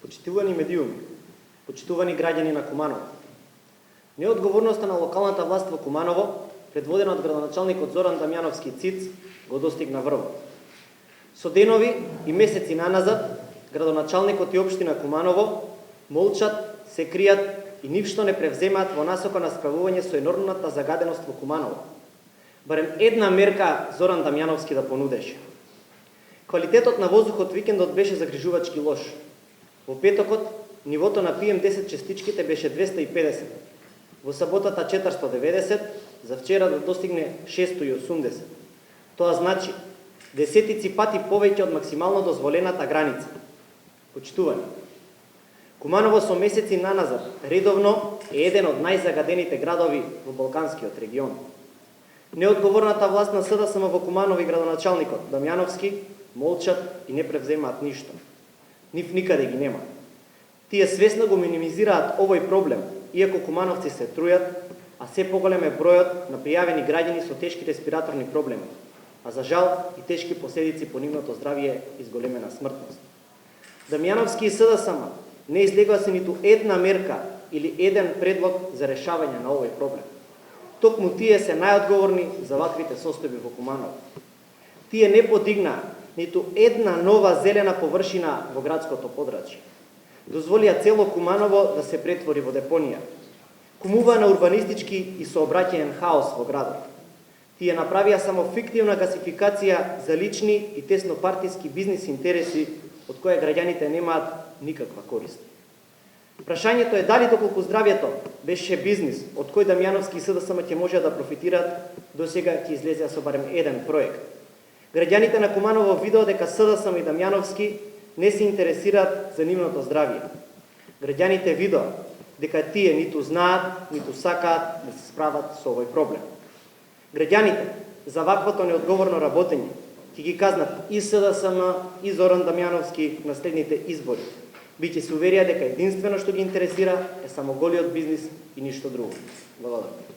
Почитувани медиуми, почитувани граѓани на Куманово. Неодговорноста на локалната власт во Куманово, предводена од градоначалникот Зоран Дамјановски ЦИЦ, го достигна врвот. Со денови и месеци наназад, градоначалникот и општина Куманово молчат, се кријат и ништо не превземаат во насока на справување со енормната загаденост во Куманово. Барем една мерка Зоран Дамјановски да понудеше. Квалитетот на воздухот викендот беше загрижувачки лош. Во петокот нивото на PM10 частичките беше 250, во саботата 490, за вчера да достигне 680. Тоа значи десетици пати повеќе од максимално дозволената граница. Почитувани, Куманово со месеци наназад редовно е еден од најзагадените градови во Балканскиот регион. Неодговорната власт на СДСМ во Куманово и градоначалникот Дамјановски молчат и не превземаат ништо. Нив никаде ги нема. Тие свесно го минимизираат овој проблем, иако кумановци се трујат, а се поголем е бројот на пријавени граѓани со тешки респираторни проблеми, а за жал и тешки последици по нивното здравје и зголемена смртност. Дамјановски и СДСМ не излегува се ниту една мерка или еден предлог за решавање на овој проблем. Токму тие се најодговорни за ваквите состојби во Куманово. Тие не подигнаа ниту една нова зелена површина во градското подрачје. Дозволија цело Куманово да се претвори во депонија. Кумуваа на урбанистички и сообраќаен хаос во градот. Тие направија само фиктивна гасификација за лични и теснопартиски бизнис интереси од која граѓаните немаат никаква корист. Прашањето е дали доколку здравјето беше бизнис од кој Дамјановски и СДСМ ќе можеа да профитираат, досега ќе излезеа со барем еден проект. Граѓаните на Куманово видеа дека СДСМ и Дамјановски не се интересираат за нивното здравје. Граѓаните видеа дека тие ниту знаат, ниту сакаат да се справат со овој проблем. Граѓаните за ваквото неодговорно работење ќе ги казнат и СДСМ и Зоран Дамјановски на следните избори. Биќе се уверија дека единствено што ги интересира е само голиот бизнис и ништо друго. Благодарам.